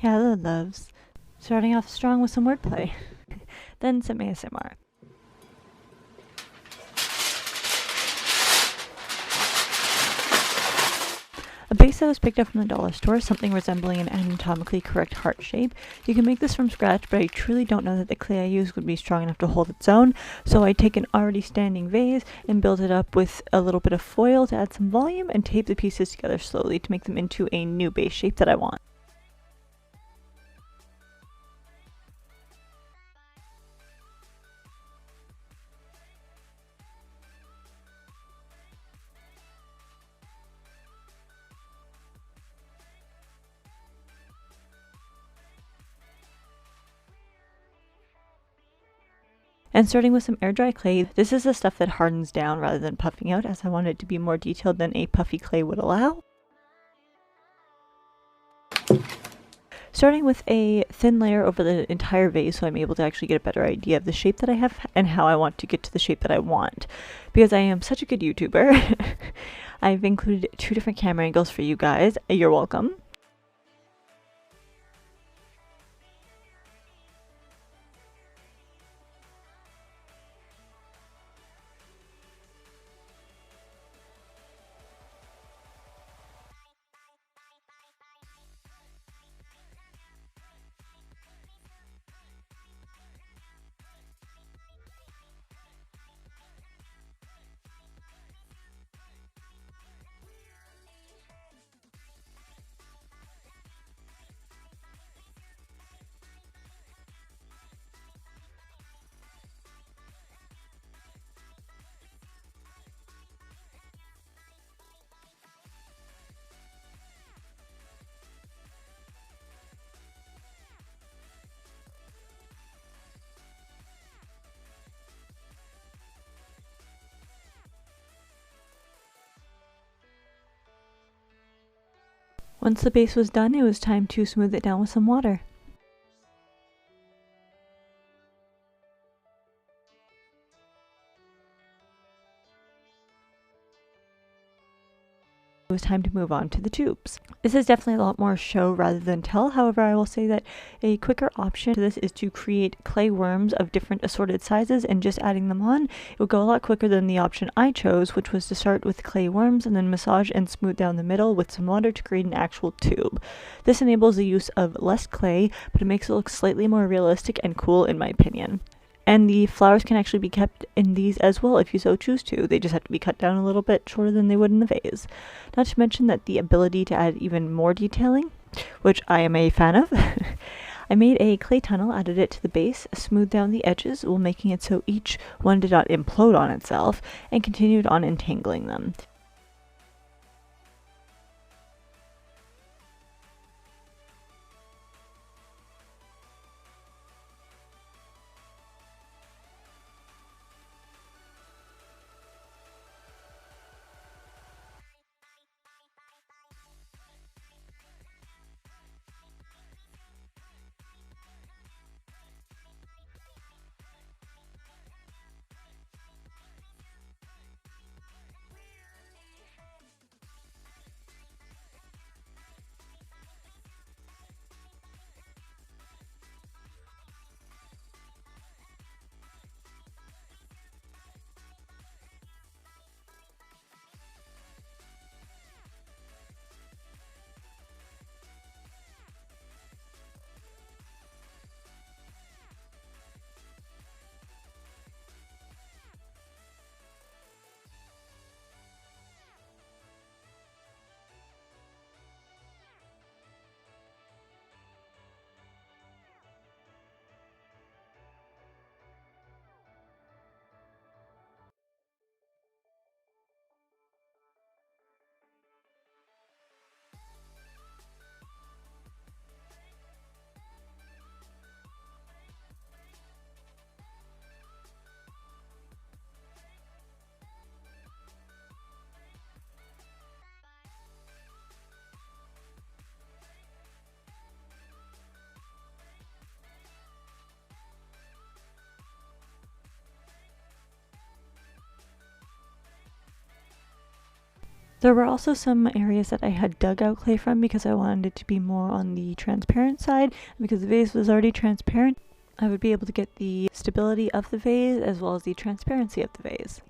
Hello, loves. Starting off strong with some wordplay, then some ASMR. A base that was picked up from the dollar store, something resembling an anatomically correct heart shape. You can make this from scratch, but I truly don't know that the clay I used would be strong enough to hold its own, so I take an already standing vase and build it up with a little bit of foil to add some volume and tape the pieces together slowly to make them into a new base shape that I want. And starting with some air dry clay, this is the stuff that hardens down rather than puffing out, as I want it to be more detailed than a puffy clay would allow. Starting with a thin layer over the entire vase so I'm able to actually get a better idea of the shape that I have and how I want to get to the shape that I want. Because I am such a good YouTuber, I've included 2 different camera angles for you guys. You're welcome. Once the base was done, it was time to smooth it down with some water. It was time to move on to the tubes. This is definitely a lot more show rather than tell. However, I will say that a quicker option to this is to create clay worms of different assorted sizes and just adding them on. It would go a lot quicker than the option I chose, which was to start with clay worms and then massage and smooth down the middle with some water to create an actual tube. This enables the use of less clay, but it makes it look slightly more realistic and cool in my opinion. And the flowers can actually be kept in these as well if you so choose to. They just have to be cut down a little bit shorter than they would in the vase. Not to mention that the ability to add even more detailing, which I am a fan of. I made a clay tunnel, added it to the base, smoothed down the edges while making it so each one did not implode on itself, and continued on entangling them. There were also some areas that I had dug out clay from because I wanted it to be more on the transparent side. Because the vase was already transparent, I would be able to get the stability of the vase as well as the transparency of the vase.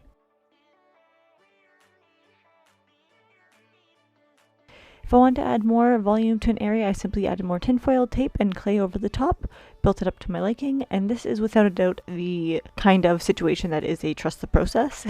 If I wanted to add more volume to an area, I simply added more tinfoil tape and clay over the top, built it up to my liking, and this is without a doubt the kind of situation that is a trust the process.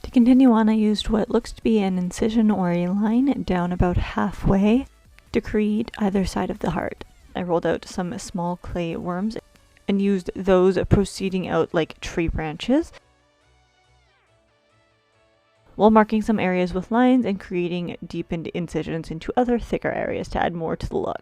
To continue on, I used what looks to be an incision or a line down about halfway to create either side of the heart. I rolled out some small clay worms and used those proceeding out like tree branches, while marking some areas with lines and creating deepened incisions into other thicker areas to add more to the look.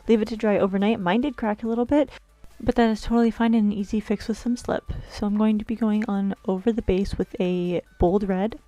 Leave it to dry overnight. Mine did crack a little bit, but that is totally fine and an easy fix with some slip. So I'm going to be going on over the base with a bold red.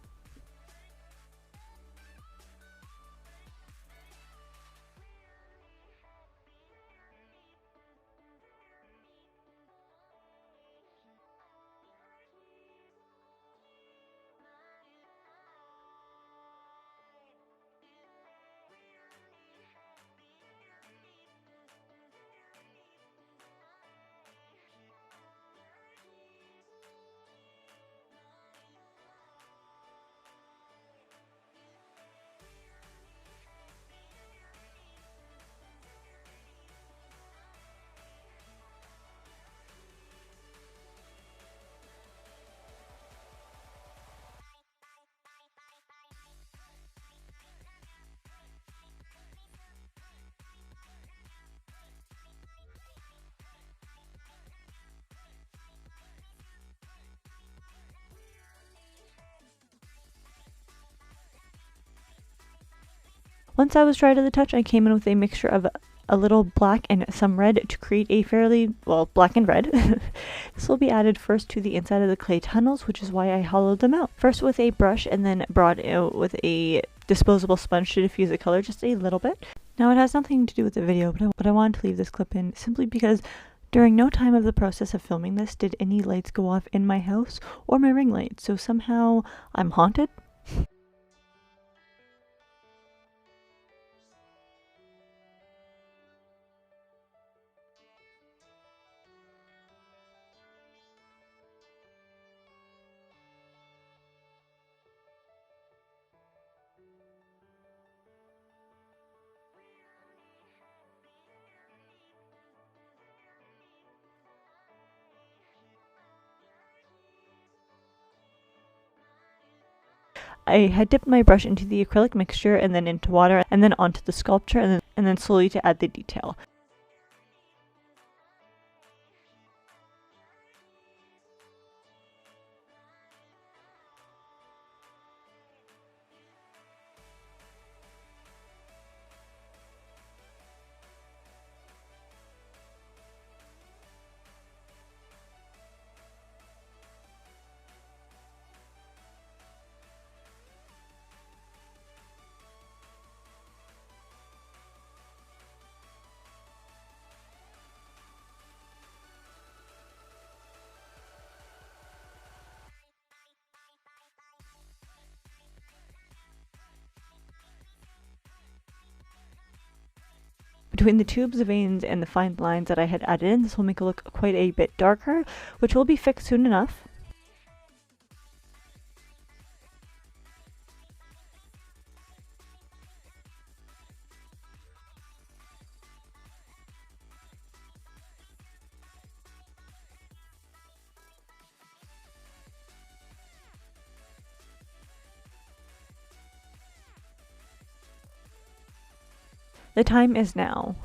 Once I was dry to the touch, I came in with a mixture of a little black and some red to create a fairly, well, black and red. This will be added first to the inside of the clay tunnels, which is why I hollowed them out. First with a brush and then brought out with a disposable sponge to diffuse the color just a little bit. Now it has nothing to do with the video, but I wanted to leave this clip in simply because during no time of the process of filming this did any lights go off in my house or my ring light, so somehow I'm haunted. I had dipped my brush into the acrylic mixture and then into water and then onto the sculpture and then slowly to add the detail. Between the tubes, the veins, and the fine lines that I had added in, this will make it look quite a bit darker, which will be fixed soon enough. The time is now,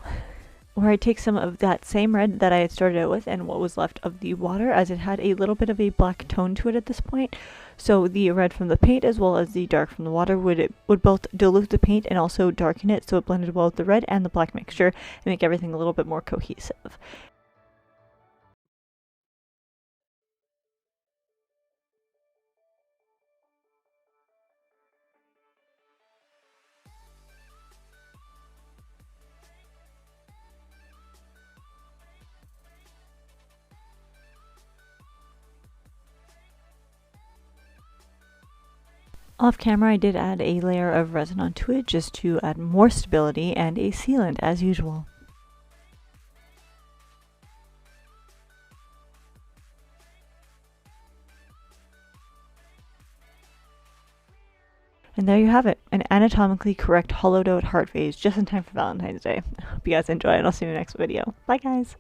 where I take some of that same red that I had started out with and what was left of the water, as it had a little bit of a black tone to it at this point. So the red from the paint as well as the dark from the water would both dilute the paint and also darken it, so it blended well with the red and the black mixture and make everything a little bit more cohesive. Off camera, I did add a layer of resin onto it just to add more stability and a sealant as usual. And there you have it, an anatomically correct hollowed out heart vase just in time for Valentine's Day. Hope you guys enjoy and I'll see you in the next video. Bye guys!